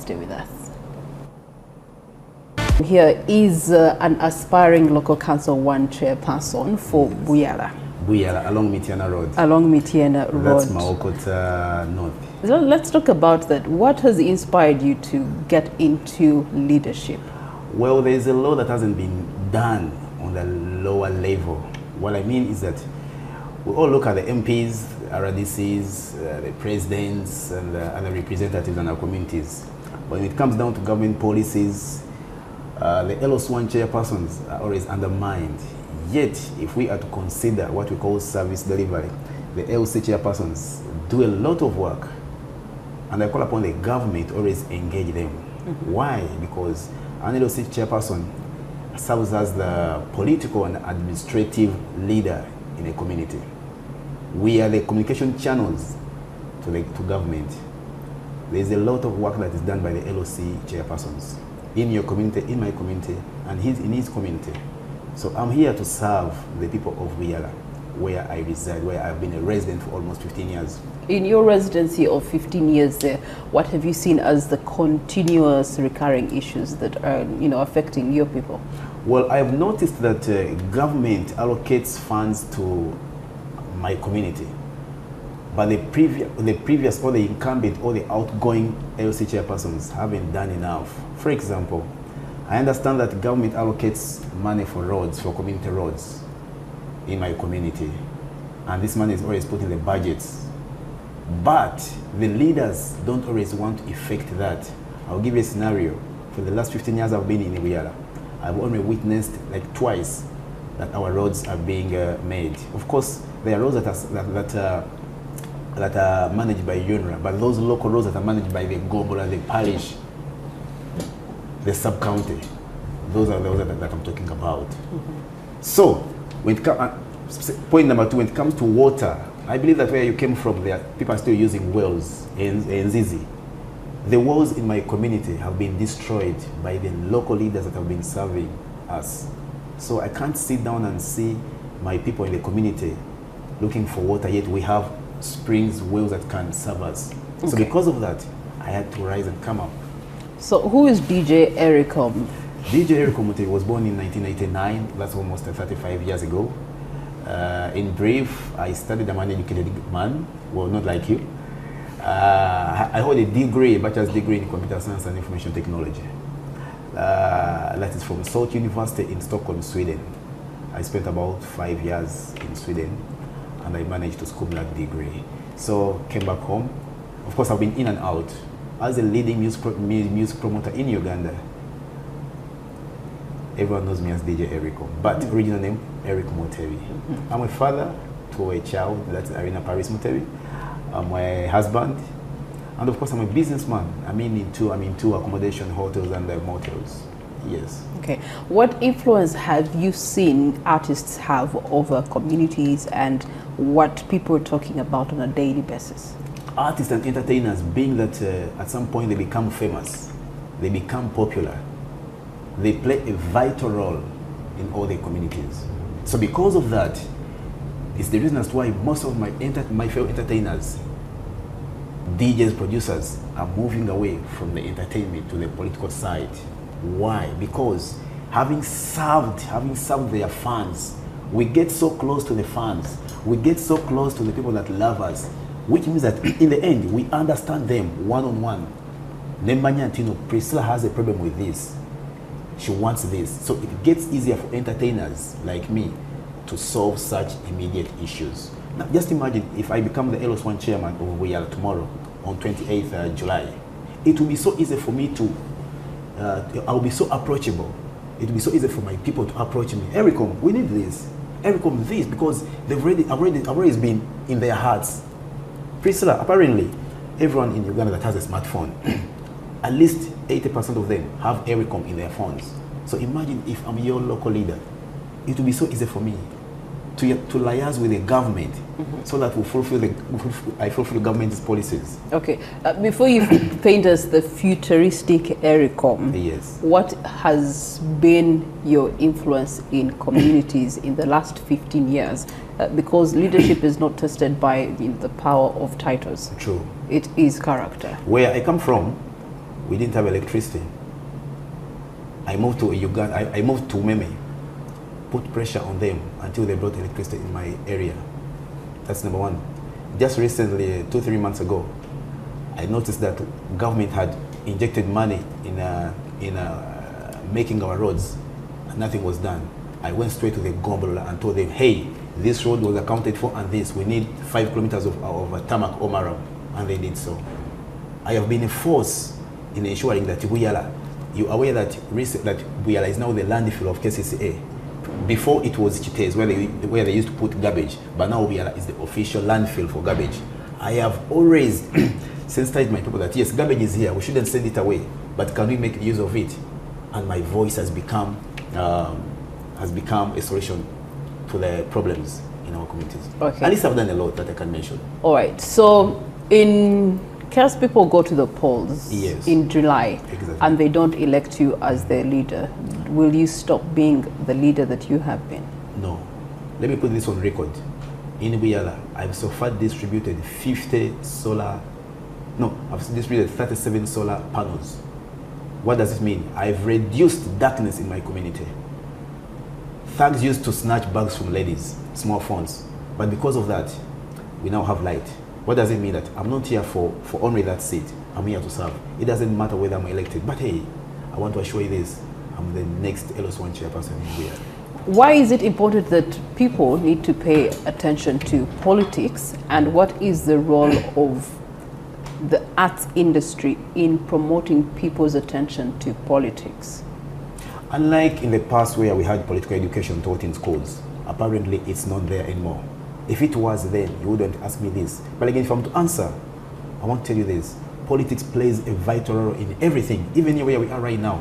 Stay with us. Here is an aspiring local council 1 chairperson for Buyala. Buyala, along Mitiana Road. Along Mitiana Road. That's Maokota North. So let's talk about that. What has inspired you to get into leadership? Well, there's a lot that hasn't been done on the lower level. What I mean is that we all look at the MPs, RDCs, the presidents, and the representatives in our communities. But when it comes down to government policies, the LOS1 chairpersons are always undermined. Yet, if we are to consider what we call service delivery, the LC chairpersons do a lot of work. And I call upon the government to always engage them. Why? Because an LOC chairperson serves as the political and administrative leader in a community. We are the communication channels to government. There's a lot of work that is done by the LOC chairpersons in your community, in my community, and in his community. So I'm here to serve the people of Buyala, where I reside, where I've been a resident for almost 15 years. In your residency of 15 years there, what have you seen as the continuous recurring issues that are, affecting your people? Well, I've noticed that government allocates funds to my community, but the previous or the incumbent or the outgoing LC chairpersons haven't done enough. For example, I understand that government allocates money for roads, for community roads in my community, and this money is always put in the budgets. But the leaders don't always want to effect that. I'll give you a scenario. For the last 15 years I've been in Buyala, I've only witnessed like twice that our roads are being made. Of course, there are roads that are managed by UNRA, but those local roads that are managed by the Gobola, the parish, the sub-county, those are those that I'm talking about. So, when it point number 2, when it comes to water, I believe that where you came from, there people are still using wells in Zizi. The wells in my community have been destroyed by the local leaders that have been serving us. So I can't sit down and see my people in the community looking for water, yet we have springs, wells that can serve us. Okay. So because of that, I had to rise and come up. So who is DJ Erycom? DJ Erycom Mutebi was born in 1989. That's almost 35 years ago. In brief, I studied. I'm an educated man. Well, not like you. I hold a degree, a bachelor's degree in computer science and information technology. That is from Salt University in Stockholm, Sweden. I spent about 5 years in Sweden, and I managed to scoop that degree. So came back home. Of course, I've been in and out. As a leading music promoter in Uganda, everyone knows me as DJ Erycom, but original name, Erycom Mutebi. I'm a father to a child, that's Arena Paris Mutebi. I'm a husband, and of course I'm a businessman. I'm into accommodation, hotels and motels. Yes. Okay. What influence have you seen artists have over communities, and what people are talking about on a daily basis? Artists and entertainers, being that at some point they become famous, they become popular, they play a vital role in all their communities. So because of that, it's the reason as to why most of my fellow entertainers, DJs, producers, are moving away from the entertainment to the political side. Why? Because having served their fans, we get so close to the fans, we get so close to the people that love us, which means that in the end, we understand them one-on-one. Nembanyantino, Priscilla has a problem with this. She wants this. So it gets easier for entertainers like me to solve such immediate issues. Now, just imagine if I become the LOS1 chairman of Buyala tomorrow on 28th July. It will be so easy for me to, I'll be so approachable. It will be so easy for my people to approach me. Erycom, we need this. Erycom, this, because I've already been in their hearts. Priscilla, apparently, everyone in Uganda that has a smartphone, at least 80% of them have Erycom in their phones. So imagine if I'm your local leader, it will be so easy for me to liaise with the government, so that I fulfill the government's policies. Okay, before you paint us the futuristic Erycom, yes, what has been your influence in communities in the last 15 years? Because leadership is not tested by the power of titles. True. It is character. Where I come from, we didn't have electricity. I moved to Uganda. I moved to Meme, put pressure on them until they brought electricity in my area. That's number one. Just recently, 2-3 months ago, I noticed that government had injected money in making our roads, and nothing was done. I went straight to the government and told them, hey, this road was accounted for and this, we need 5 kilometers of tarmac all around, and they did so. I have been a force in ensuring that Buyala, you are aware that Buyala is now the landfill of KCCA. Before it was Chites, where they used to put garbage, but now Buyala is the official landfill for garbage. I have always sensitized my people that yes, garbage is here, we shouldn't send it away, but can we make use of it? And my voice has become a solution to the problems in our communities. Okay. At least I've done a lot that I can mention. All right. So in case people go to the polls in July and they don't elect you as their leader, will you stop being the leader that you have been? No. Let me put this on record. In Buyala, I've so far distributed 37 solar panels. What does it mean? I've reduced darkness in my community. Thugs used to snatch bags from ladies, small phones. But because of that, we now have light. What does it mean? That I'm not here for only that seat. I'm here to serve. It doesn't matter whether I'm elected. But hey, I want to assure you this. I'm the next LS1 chairperson in Buyala. Why is it important that people need to pay attention to politics, and what is the role of the arts industry in promoting people's attention to politics? Unlike in the past where we had political education taught in schools, apparently it's not there anymore. If it was then, you wouldn't ask me this. But again, if I'm to answer, I want to tell you this. Politics plays a vital role in everything, even where we are right now.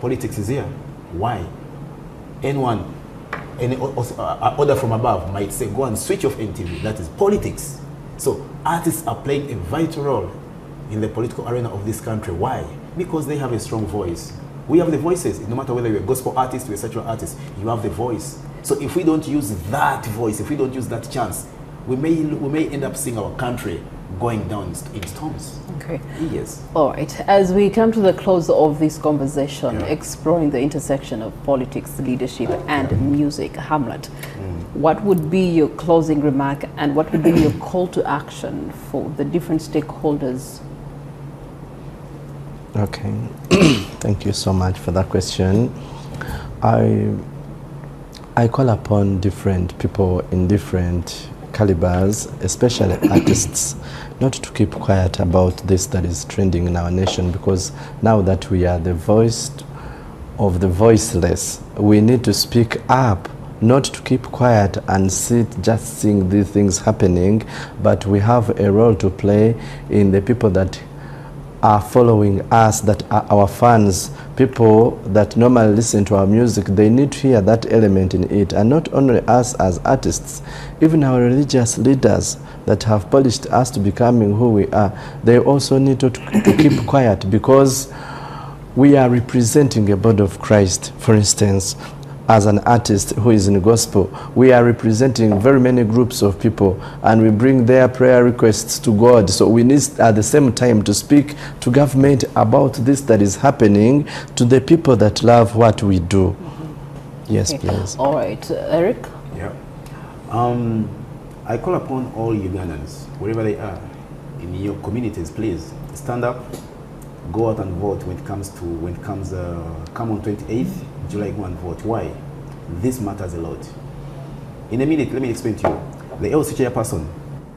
Politics is here. Why? Anyone, any order from above might say, go and switch off NTV. That is politics. So artists are playing a vital role in the political arena of this country. Why? Because they have a strong voice. We have the voices. No matter whether you're a gospel artist or a secular artist, you have the voice. So if we don't use that voice, if we don't use that chance, we may end up seeing our country going down in storms. Okay. Yes. All right. As we come to the close of this conversation, exploring the intersection of politics, leadership, and music, Hamlet, what would be your closing remark, and what would be your call to action for the different stakeholders? Okay. Thank you so much for that question. I call upon different people in different calibers, especially artists, not to keep quiet about this that is trending in our nation, because now that we are the voice of the voiceless, we need to speak up, not to keep quiet and sit just seeing these things happening, but we have a role to play in the people that are following us, that are our fans, people that normally listen to our music. They need to hear that element in it, and not only us as artists, even our religious leaders that have polished us to becoming who we are, they also need to keep quiet, because we are representing a body of Christ. For instance, as an artist who is in gospel, we are representing very many groups of people, and we bring their prayer requests to God. So we need at the same time to speak to government about this that is happening, to the people that love what we do. Yes, okay. Please. All right. Eric? Yeah. I call upon all Ugandans, wherever they are, in your communities, please stand up, go out and vote come on 28th July, go and vote. Why? This matters a lot. In a minute, let me explain to you. The LC chairperson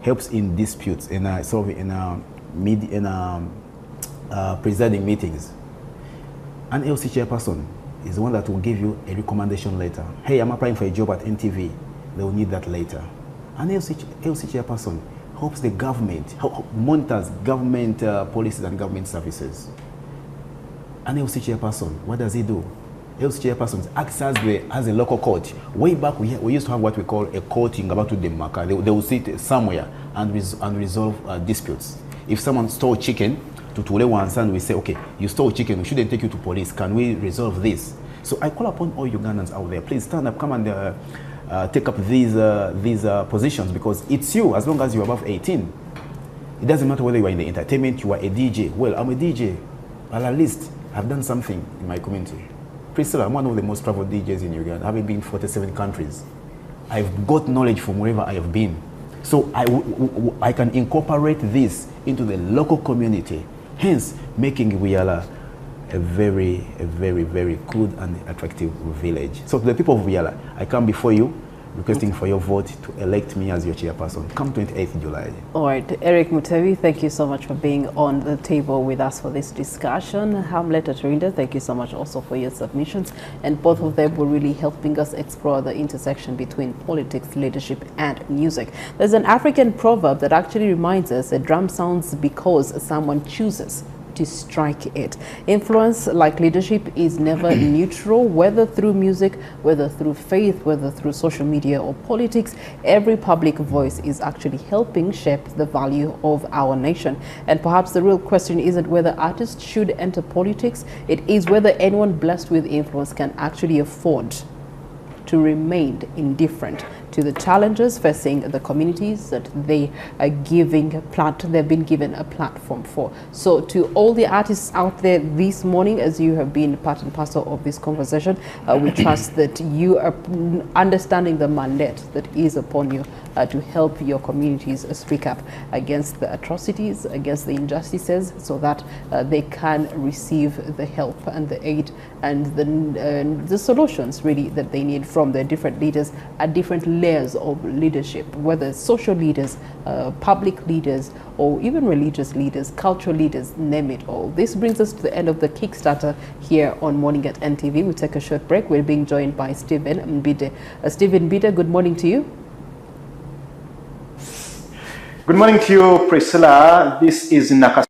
helps in disputes and presiding meetings. An LC chairperson is the one that will give you a recommendation letter. Hey, I'm applying for a job at NTV. They will need that later. An LC chairperson helps the government, monitors government policies and government services. An LC chairperson, what does he do? LC chairperson acts as a local court. Way back, we used to have what we call a court in Ngabatu Demaka. They will sit somewhere and resolve disputes. If someone stole chicken, to Tulewansan, we say, okay, you stole chicken, we shouldn't take you to police. Can we resolve this? So I call upon all Ugandans out there, please stand up, come and take up these positions, because it's you, as long as you're above 18. It doesn't matter whether you are in the entertainment, you are a DJ. Well, I'm a DJ. But at least I've done something in my community. Priscilla, I'm one of the most traveled DJs in Uganda, having been in 47 countries. I've got knowledge from wherever I have been. So I can incorporate this into the local community, hence making Buyala a very, very good and attractive village. So to the people of Buyala, I come before you requesting for your vote to elect me as your chairperson. Come 28th July. All right, Eric Mutebi, thank you so much for being on the table with us for this discussion. Hamlet Atrinda, thank you so much also for your submissions. And both of them were really helping us explore the intersection between politics, leadership, and music. There's an African proverb that actually reminds us that drum sounds because someone chooses to strike it. Influence, like leadership, is never neutral, whether through music, whether through faith, whether through social media or politics. Every public voice is actually helping shape the value of our nation. And perhaps the real question isn't whether artists should enter politics, it is whether anyone blessed with influence can actually afford to remain indifferent to the challenges facing the communities that they are they've been given a platform for. So to all the artists out there this morning, as you have been part and parcel of this conversation, we trust that you are understanding the mandate that is upon you to help your communities speak up against the atrocities, against the injustices, so that they can receive the help and the aid and the solutions really that they need from their different leaders at different layers of leadership, whether social leaders, public leaders, or even religious leaders, cultural leaders, name it all. This brings us to the end of the Kickstarter here on Morning at NTV. We'll take a short break. We're being joined by Stephen Mbide. Stephen Mbide, good morning to you. Good morning to you, Priscilla. This is Naka.